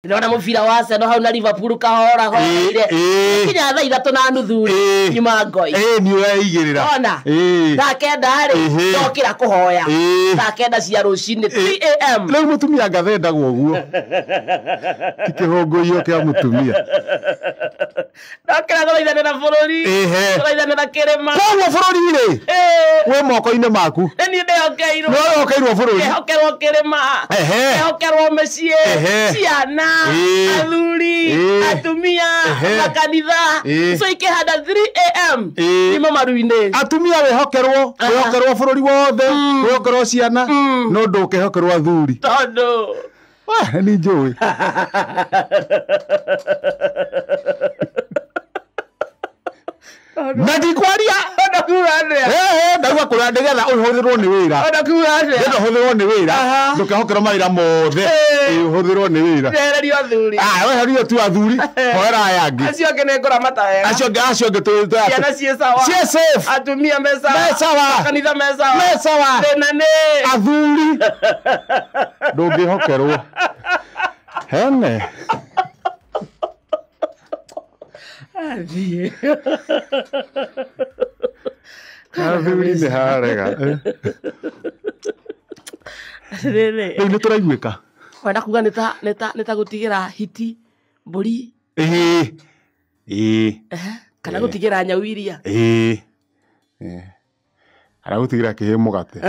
Ndona mubira wa Arsenal hau na Liverpool kahora hoire. Kinya thaa 3:30 nyuma ngoi. Ni uraigirira. Ona. Thaa kenda ri ndokira kuhoya. Thaa kenda cia rucini 3 AM. Riu mutumia ngathendagwo guo. Kikihongoio kia mutumia. Ndokira guthaithanira bururi. Guthaithanira kirima. Koguo bururi ri. We moko-ini maku. Ni ndehokeirwo. No okeirwo bururi. Ndehokerwo kirima. Ndehokerwo mucii. Ciana. Athuri. Atumia. Makanitha. So ikihanda 3 AM. Nimo maru-ini. Atumia wehokerwo. Wehokerwo bururi wothe. Wehokerwo ciana. No ndukihokerwo athuri. Tondu. Ni njui. Na ndikwaria ndauga kuria ndigetha uhuthirwo ni wira ndenda uhuthirwo ni wira ndukihokerwo mawira mothe uhuthirwo ni wira ndererio athuri weherio tu athuri hoera aya angi acio angi ni ngora matawega acio angi tu ciana cie sawa cie safe atumia me sawa kanitha me sawa thina ni athuri ndungihokerwo hene Athie. Athuri ni harega. Rere. Ni turaiguika. Wenda kuga neta gutigira hiti mburi. Kana gutigira nyawiria. Ara gutigira kihe mugate.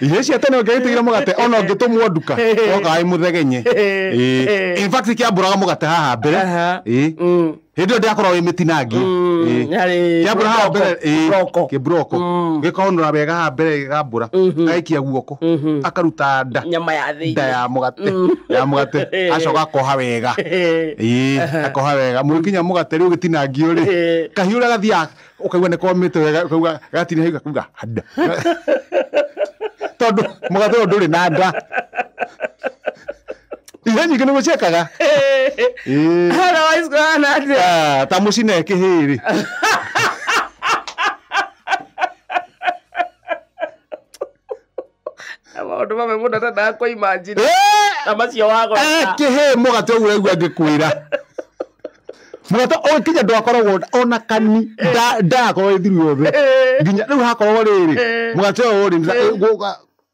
Ihe cia tene ngitigira mugate ona ngitumwo nduka oka ai muthegenye. In fact kiamburaga mugate haha mbere. Hindi yo ndiakorwo wi mitinangi. Kiambura haha mbere kibroko. Gikonora wega haha mbere gigambura. Gaikia guoko. Akaruta nda. Nyama ya thii. Nda ya mugate. Acoka koha wega. Akoha wega. Mukinya mugate riu gitinangi uri. Kahiura gathia ukaigua ni komite wega ukauga gatine higa kuga hada. Tondu mugate nduri na nda. Ihe nyingi nigucekaga. Otherwise gwana atia. Ta mucine kihiri. Maundu mamwe mundu atendaga kwa imagine. Na macio wago. Kihe mugate ugu raigua ngikwira. Mugate o kinya ndwakoragwo ona kani ndakorwo ithiru yothe. Nginya riu hakorwo riri. Mugate o ri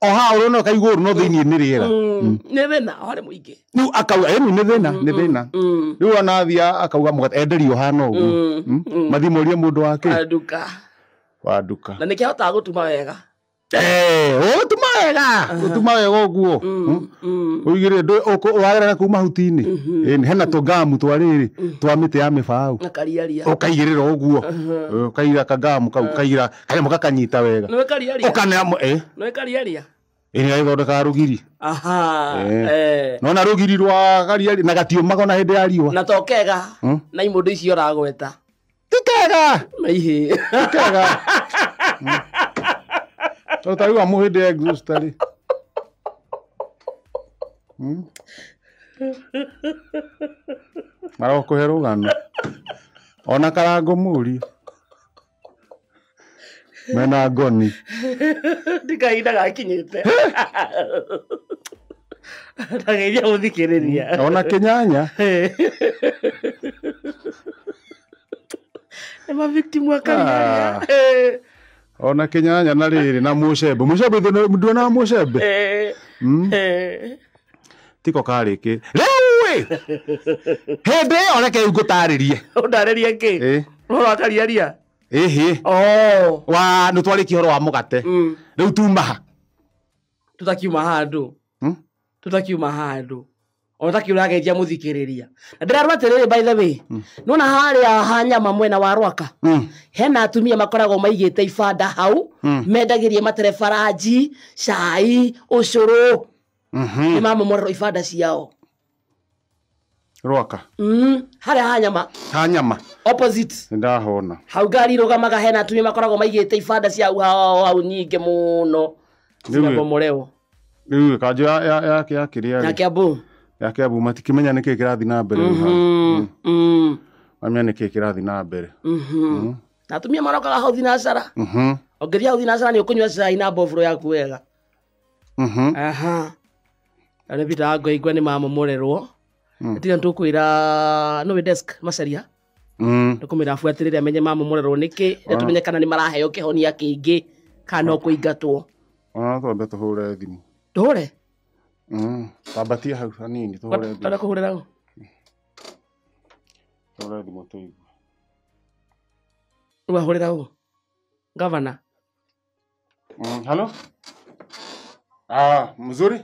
oha urona kaiguru no thiini ni riera. Ni thina hore muingi. Riu akauga ni thina. Riu anathia akauga mugate enderio hana ugu. Mathimurie mundu wake. Waduka. Na nikihota gutuma wega. Gutuma wega uguo. Uigire wagerera kuma hutini. Hena tungamu twariri twa miti ya mibau. Nakariaria. Ukaigirira uguo. Ukaira kangamu kau kaira kanyamo kakanyita wega. No kariaria. Ukana no kariaria. Ini gaithondeka rugiri. No na rugiri rwa kariari na gatiumaga na hindi ya riwa. Na tokega. Na imundu icio ragweta. Tikega. Na ihe. Tikega. Totaiwa muhindi exhaustari. Mara kuhe rugano. Ona karango muri. Mena ngoni. Ndikahinda gakinyite. Ndageithia guthikiriria. Ona kinyanya. Ema victim wa kariaria. Ona kinyanya na riri na mucembe. Mucembe ndona mucembe. Tiko kariki. Rewe. Hende ona ke ngutaririe. Undaririe ki? Ro kariaria. Wa nutwari kihoro wa mugate. Riu tumaha. Tutakiuma handu. Tutakiuma handu. Otakiura geithia muthikiriria. Na ndirarwatiriri by the way. Nona haria hanyama mwena wa Rwaka. Hena atumia makoragwo maigite ibanda hau. Mendagirie materefaranji, cai, ucuru. Ni mama moro ibanda ciao. Rwaka. Haria hanyama. Opposite. Ndahona. Hau gari rugamaga hena atumia makoragwo maigite ibanda ciao hau nyinge muno. Ndio moreo. Riu kanjo ya kiria. Ya Kiambu. Yake abu matikimenya niki kirathi na mbere. Mamia niki kirathi na mbere. Na atumia marokaga hau thinacara. Ongethia hau thinacara ni ukunywa cai na bofuro yaku wega. aha ane bita ngoigwa ni mamomorerwo tiga tukwira no desk macaria tukumira afuatirire amenye mamomorerwo niki tumenye kana ni maraheo kihonia kingi kana kuingatwo twambe tuhure thimu tuhure tambatia hau hanini tuhure thimu tara kuhurira hau tuhure thimu tuigwe wahurira hau gavana halo mzuri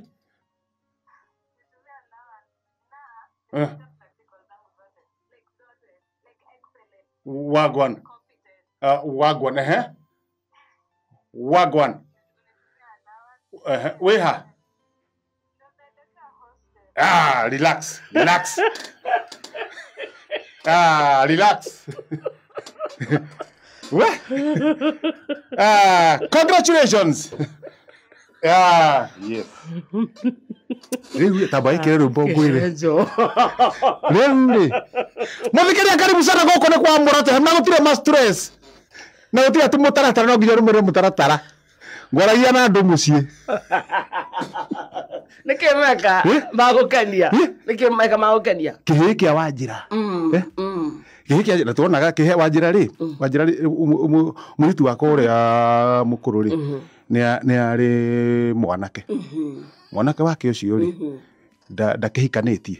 wagwan wagwan wagwan weha relax relax relax congratulations yes Riu tabai kere rumbo ngwire. Riu. Muthikiri karibu sana goko ni kwa murate na gutire ma stress. Na gutire tumutaratara no nginya rumire mutaratara. Ngwaragia na andu mucii. Nike meka magukania. Nike meka magukania. Kihi kia Wanjira. Kihi kia na tuonaga kihi Wanjira ri. Wanjira ri muritu wa kuria mukuru ri. Ni ari mwanake. Mwanake wake ucio ri ndakihikanitie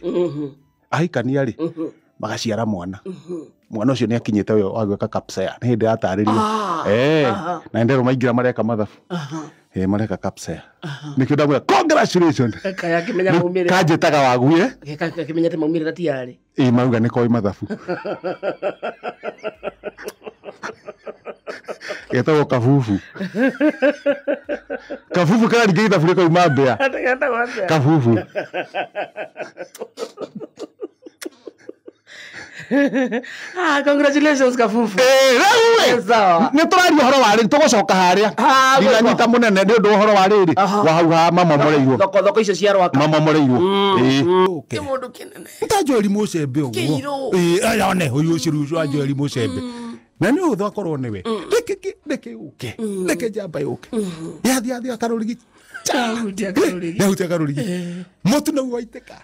ahikania ri magaciara mwana mwana ucio ni akinyite we agweka kapsea ni hindi ataririo na ndero maingira mareka mathabu mareka kapsea nikio ndamwira congratulations kaya kimenya maumire kanjitaga waguye kimenyete maumire tatiari mauga ni koi mathabu Getagwo Kabubu. Kabubu kana ningĩ ithabu rĩkoima Mbĩa. Kabubu. Congratulations Kabubu. Sawa. Nĩ tũraria ũhoro wa rĩrĩ tũgũcoka harĩa. Ndinanyita mũnene nĩ ũndũ ũhoro wa rĩrĩ. Wa hau ha mamomoreirwo. Thoko icio cia Rwaka. Mamomoreirwo. Nĩ mũndũ kĩnene. Ntajori Mũcembe ũguo. Ayone ũyũ ũciru wa Njori Mũcembe. Na ni utho akorwo niwe reke uke reke jamba yuke yathi akarurigi yahutia akarurigi mutu no waiteka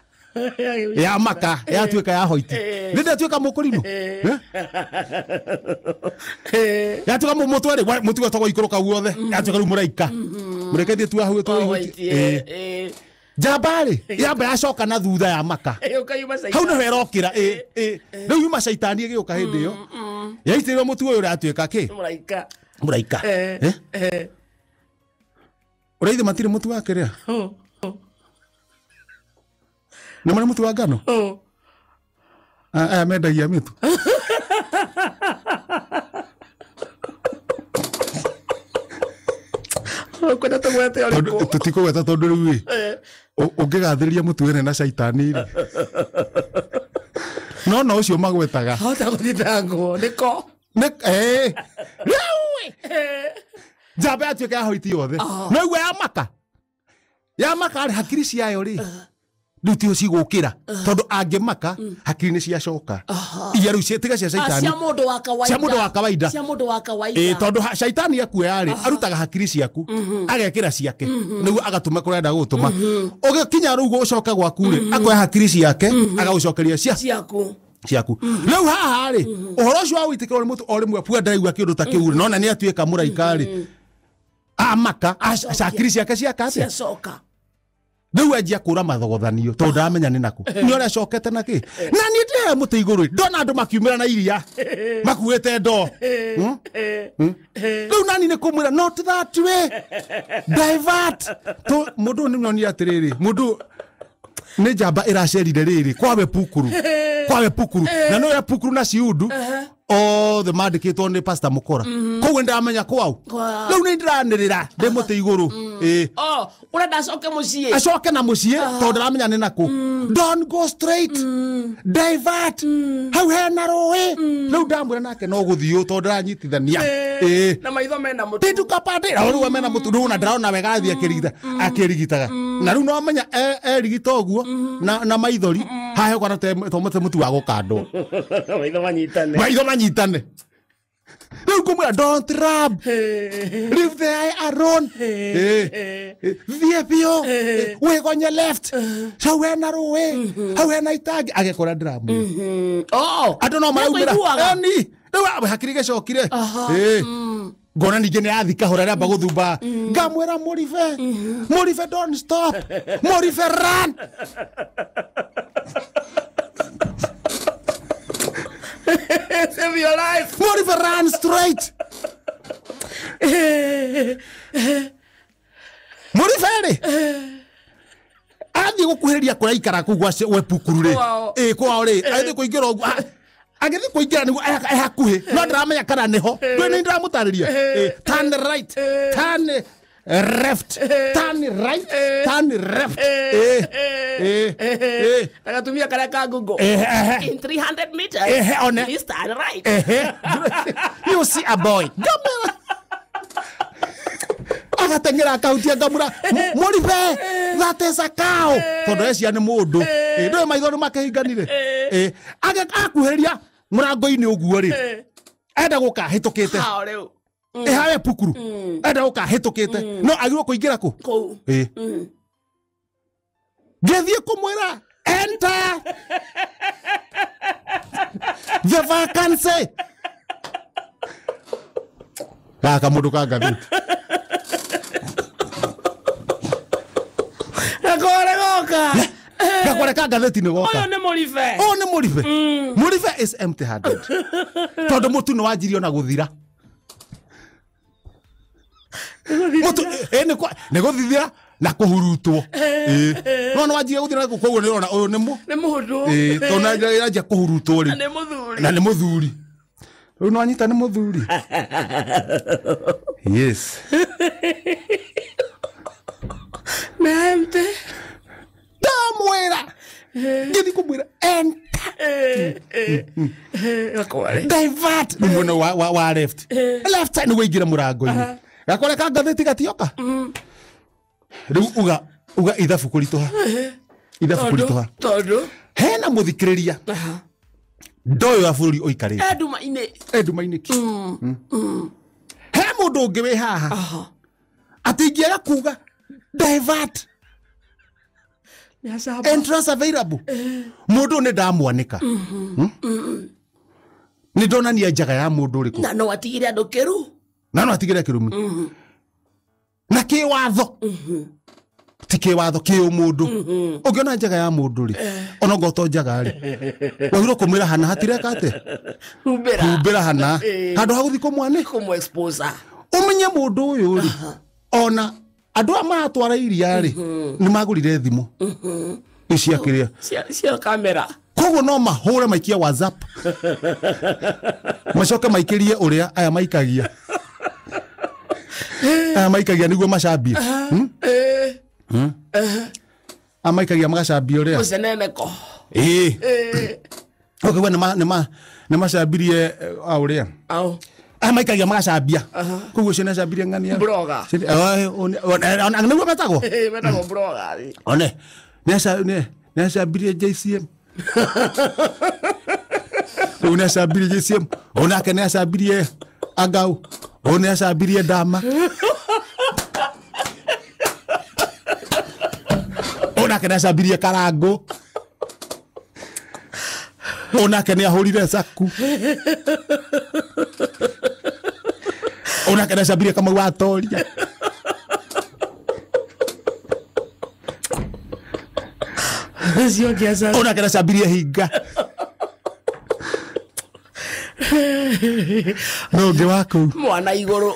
ya maka yatuika ya hoiti ninde tuika mukurino yatuika mutwere mutu gatogwo ikoroka guothe yatuika ru muraika mureketie tu ahu tu jambari yamba yacoka na thutha ya maka hau no herokira riu yuma shaitani igiuka hindi yo yaitire mutu uyu ratuika ki muraika uraithe matire mutu wake ria ni mari mutu wa ngano mendagia mitu kwenda tugwete uriko tutikugweta tondu riu ungigathĩria mutu wene na shaitani ri no ucio magwetaga hota guthitangwo niko Njamba atuika hoiti yothe no igwe ya maka ari hakiri ciayo ri nduti ucigukira tondu angimaka hakiri ni ciacoka iya riu tiga cia shaitani cia mundu wa kawaida tondu shaitani akuoya ri arutaga hakiri ciaku agekira ciake nigu agatuma kurenda gutuma ugikinya riu gucoka gwaku ri akoya hakiri ciake agagucokeria ciaku riu haha ri uhoro ucio wa witikirwo ni mutu orimwe pua ndaigua kindu ta kiu no na ni atuika muraika ri amaka hakiri ciake ciacoka riu anjia kura mathogothanio tondu ndamenya ni naku ni ora cokete naki na ni ndire mutu iguru ndona andu makiumira na iria makuite ndo riu nani ni kumwira not that way divert to mundu ni nyoni atiriri mundu ni njamba iracerire riri kwawe pukuru na no ya pukuru na ciundu the mandikitwo ni pastor Mukora kowe ndamenya kwau riu ni ndiranirira ndi mutu iguru urenda acoke mucii acoke na mucii tondu ndiramenya ni naku don't go straight divert hau hena rui riu ndamwira nake no guthio tondu ndiranyitithania na maitho mena mutu tindukapande riu mena mutu riu na ndirona wega athi akirigitaga na riu no menya erigita uguo na maithori hahe kana tomete mutu wa gukandwo maitho manyitane Rĩu ngũmwĩra don't rub. Leave the eye alone. Thiĩ biũ. Wĩgonye left. Hau hena rũĩ. Hau hena itangi. Agekora ndĩramwĩra. Andũ no maraumĩra. Eni. Rĩu hakiri gĩcokire. Ngona ningĩ nĩ athika hora rĩamba gũthumba. Ngamwĩra Mũribe. Mũribe don't stop. Mũribe run. Save your life. Mũribe run straight. Mũribe rĩ. Athiĩ gũkuhĩrĩria kũrĩa ikara kũu gwe Pukuru rĩ. Kwao rĩ. Athiĩ kũingĩra ũguo. Agĩthiĩ kũingĩra nĩguo hakuhĩ. No ndĩramenya kana nĩho. Nĩ ndĩramũtarĩria. Turn right. Turn left. Turn right. Turn left. Agatumia karĩa ka Google. In 300 meters. Please turn right. You see a boy. Agatengera akautia ngamura. Mũribe. That is a cow. Tondũ ecia nĩ mũndũ. Ndũĩ maitho nĩ makĩhinganire. Agakuhĩrĩria mũrango-inĩ ũguo rĩ. Enda gũka hĩtũkĩte. Hawe Pukuru. Enda gũka hĩtũkĩte. No agirwo kũingĩra kũ? Kũu. Ngĩthiĩ kũmwĩra enter. The vacancy. Gaka mũndũ ka ngathĩti. Gakore ka ngathĩti nĩ goka. Oyo nĩ Mũribe. Nĩ Mũribe. Mũribe is empty handed. Tondũ mũtu nĩ wanjirio na gũthira. Mũtu nĩ gũthithira na kũhurutwo. No wanjirie gũthira koguo nĩ ũrona ũyũ nĩ mũndũ. Tondũ nĩanjia kũhurutwo rĩ. Na nĩ mũthuri. Rĩu no anyita nĩ mũthuri. Yes. Nĩempty. Ndamwĩra. Ngĩthiĩ kũmwĩra enter. Divert. Nĩ mwena wa left. Left side nĩ wĩingĩra mũrango-inĩ. Gakore ka ngathĩti gatioka. Rĩu uga ithabu kũritũha. Ithabu kũritũha. Tondũ hena mũthikĩrĩria. Ndoyo wa bũrũri ũikarĩte. Eduma-inĩ ki. He mũndũ ũngĩ wĩ haha. Atĩ ingĩaga kuga divert. Entrance available. Mũndũ nĩ ndamwanĩka. Nĩ ndonania njaga ya mũndũ ũrĩkũ. Na no atigire andũ kĩru. Na no atigire kĩrumi. Na kĩwatho. Ti kĩwatho kĩ mũndũ. Ũngĩona njaga ya mũndũ rĩ. Ona ngoto njaga rĩ. Wagĩrĩirwo kũmwĩra hana hatireka atĩ. Humbĩra hana. Handũ ha gũthiĩ kũmwanĩka. Kũmũ-expose. Ũmenye mũndũ ũyũ rĩ. Ona andũ a maratwara iria rĩ. Nĩ magũrire thimũ. Icia kĩrĩa. Cia kamera. Koguo no mahũre maikie WhatsApp. Macoke maikĩrie ũrĩa aya maikagia. Aya maikagia nĩguo macambie. Amaikagia magacambia ũrĩa. Mũceneneko. Koguo nĩ macambirie ũrĩa. Amaikagia magacambia. Koguo ciana cambirie ng'ania. Blogger. Nĩguo metagwo. Metagwo blogger. One. Nĩ cambirie JCM. Rĩu nĩ acambirie JCM. Onake nĩ acambirie Agau. Nĩ acambirie Ndama. Onake nĩ acambirie Karangũ. Onake nĩ ahũrire Saku. Onake nĩ acambirie Kamau wa Toria. Onake nĩ acambirie Hinga. No ũngĩ wa kũu. Mwana igũrũ.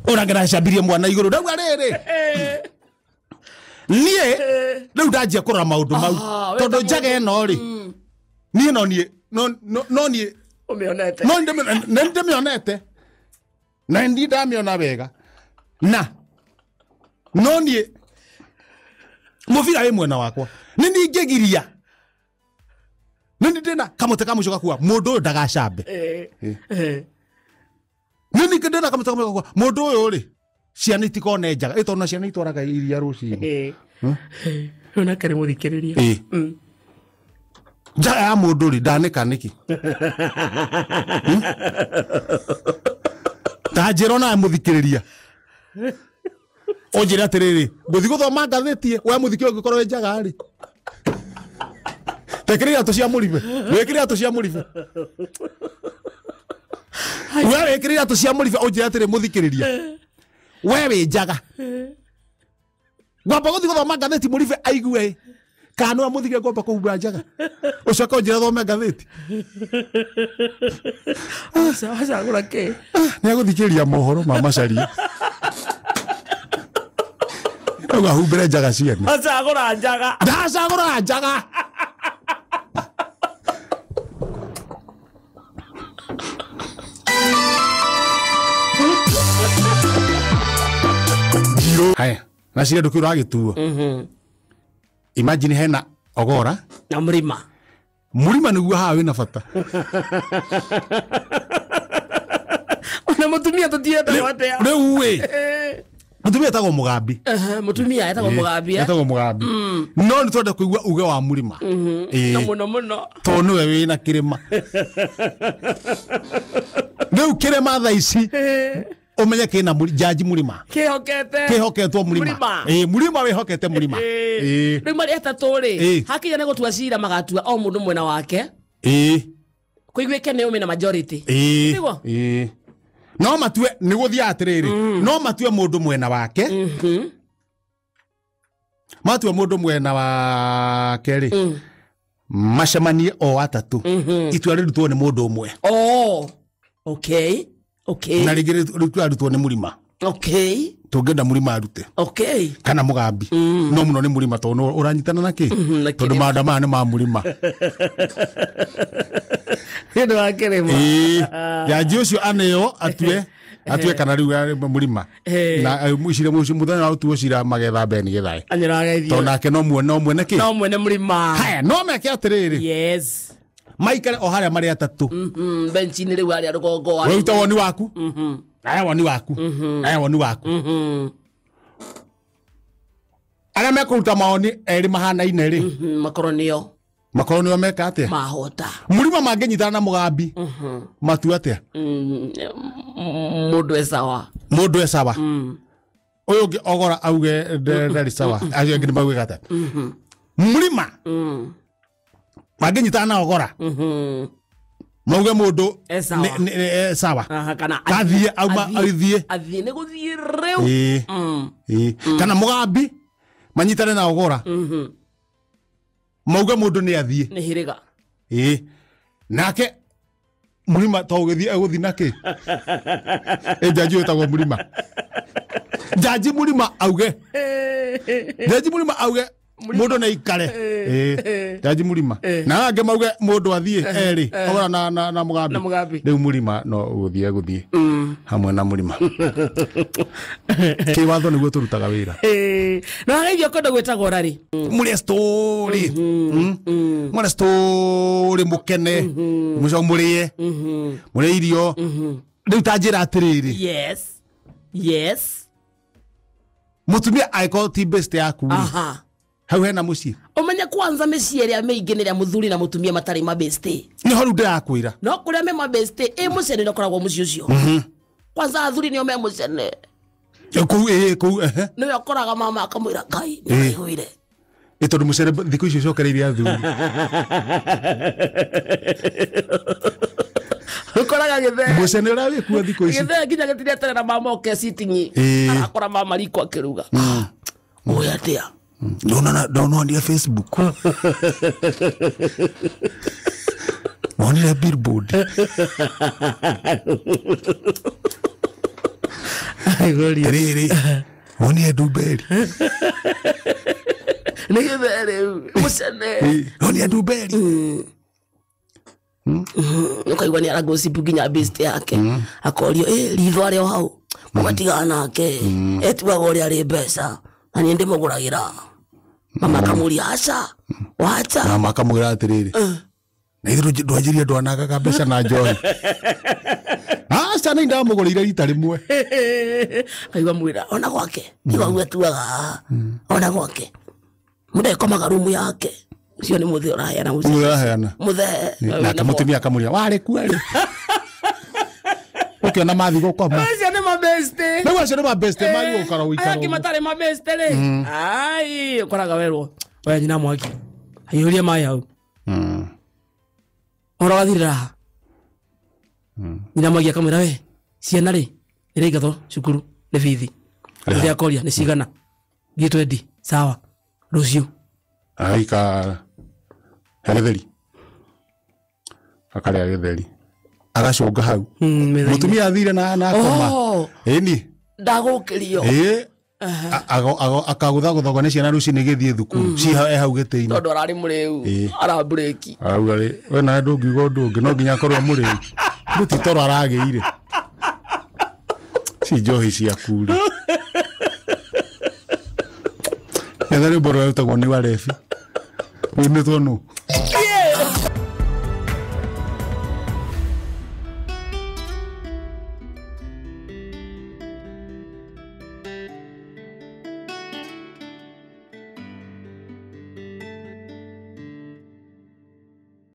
Onake nĩ acambirie Mwana igũrũ. Rĩu rĩrĩ. Niĩ rĩu ndanjia kũrora maũndũ mau. Tondũ njaga ĩno rĩ. Niĩ no niĩ. Ũmĩonete. No ndĩmĩonete. Na ndi ndamĩona wega. Na no niĩ mũbira wĩ mwena wakwa. Nĩ ningĩgiria. Nĩ ndĩna kamũte ka mũico gakuga mũndũ ũyũ ndagacambe. Nĩ ndĩna kamũte ka mũico gakuga mũndũ ũyũ rĩ ciana itikone njaga. Ĩtona ciana itwaraga iria rũcinĩ. Ona kare muthikiriria. Njaga ya mundu ri ndanika niki. Tajiro na muthikiriria. Onjira atiriri, guthi guthoma ngatheti we muthikio ngikorwo we njaga ri. Tekiriria to cia muribe. Wekiriria to cia muribe. We wekiriria to cia muribe onjira atiri muthikiriria. We we njaga. Gwamba guthi guthoma ngatheti muribe aigue. Kana muthike ngomba kuhumbura njaga. Ucoka njira thome ngatheti. Asa ngura ke. Ni aguthikiria mohoro ma macaria. Uga humbire njaga ciene. Asa ngura njaga. Asa ngura njaga. Haya, nasikia ndukiro agituo. Imagine hena ogora na murima. Murima niguo haha wina bata. Ona mutumia tutienda watea. Riu we. Mutumia etagwo Mugambi. Mutumia etagwo Mugambi. Etagwo Mugambi. No ni twenda kuigua uge wa murima. Na muno. To niwe wina kirima. Riu kirima thaa ici. Omenye kina jaji murima. Kihoketwo murima. Murima wihokete murima. Riu mari atatu ri. Hakinya ne gutua cira magatua o mundu mwena wake. Kuiguike ne umena majority. Niguo. No matue ni guthia atiriri. No matue mundu mwena wake. Matue mundu mwena wake ri. Macemanie o atatu. Itua rirutwo ni mundu umwe. Oh. Okay. Na rigire rutwo ni murima. Tungenda murima arute. Kana Mugambi. No muno ni murima to no uranyitana naki. Tondu maandama ni ma murima. Ndio akerema. Jaji ucio aneo atue kana riu murima. Na mucire muthenya utuo cira magetha beni githai. Anyirageithio. To nake no mwene ki. No mwene murima. Haya no meke atiriri. Yes. Maikare o haria mari atatu. Benchi ni riu haria rugongo wa. Wewe utawoni waku. Aya woni waku. Aya woni waku. Ara mekuruta maoni eri mahana ine ri. Makoronio meka atia. Mahota. Murima mangenyitana na Mugambi. Matu atia. Mundu esawa. Uyu ogora auge ndari sawa. Ayo ngini magwe gata. Murima. Mangenyitana na ogora. Mauge mundu sawa. Kana athie auma athie. Athie ne guthie reu. Kana Mugambi manyitane na ogora. Mauge mundu ni athie. Ni hiriga. Nake murima to ugethi aguthi naki. Jaji etagwo murima. Jaji murima auge. Jaji murima auge mundu na ikare. Jaji murima. Na ange mauge mundu athie eri. Ogora na Mugambi. Riu murima no guthie. Hamwe na murima. Kiwatho niguo turutaga wira. No ageithio kondo gwetagwo rari. Muri story. Muri story mukene. Muco murie. Muri irio. Riu tanjira atiriri. Yes. Mutumia aiko ti best yaku. Hau hena muci. Umenye kwanza meciria meingi ni ria muthuri na mutumia matari mabeste. Ni horu ndirakwira. No kuria me mabeste mucene ndokoragwo muci ucio. Kwanza athuri nio me mucene. Kou Niwe okoraga mama akamwira Ngai ni igwire. Tondu mucene thiku icio cokereirie athuri. Ukoraga githe. Mucene ura wikua thiku ici. Githe nginya gitire tere na mama oke sitingi. Akora mama riko akiruga. Oya tia. Don't on Facebook. On the billboard. Really? On the Duberi. On the Duberi. Ukaigwa ni aragosipu nginya besti yake. Akorio ritho ario hau. Mumatiga nake. Etuaga uria ari mbeca. Na ni ndimuguragira. Mama kamuria aca. Wacha. Mama kamuira atiriri. Na ithu ndwanjirie ndwanaga kabesha na njoi. Aca ni ndamugurire rita rimwe. Aigwa mwira ona gwake. Igwa gwetuaga. Ona gwake. Mude komaga rumu yake. Ucio ni muthe uraheana ucio. Muthe. Na mutumia akamuria wari kweli. Ukiona mathi gukoma. Acio ni mabeste. Nĩguo acio nĩ mabeste mari gukara uikara. Aya kimatare mabeste le. Ai, koraga werwo. Oya nyina mwaki. Ayuria mai hau. Ora gathira. Nyina mwaki akamwira we. Ciana ri. Irigatho cukuru ni bithi. Ndia koria ni cigana. Gitwendi. Sawa. Rucio. Ai ka. Githeri. Akaria githeri. Agacunga hau. Mutumia athire na akoma. Ĩni. Ndagukirio. Akagutha guthoga nĩ ciana ruci nĩ gĩthiĩ thukuru. Ci hau gĩtĩ-inĩ. Tondu arari mũrĩu. Ara break. Augari we na ndũngiuga ũndũ ũngĩ no nginya korwo mũrĩu. Ruti toro aragĩire. Si njohi ciaku rĩ. Ethari mboro utagwo nĩ warebi. Wĩmĩtwo nũ?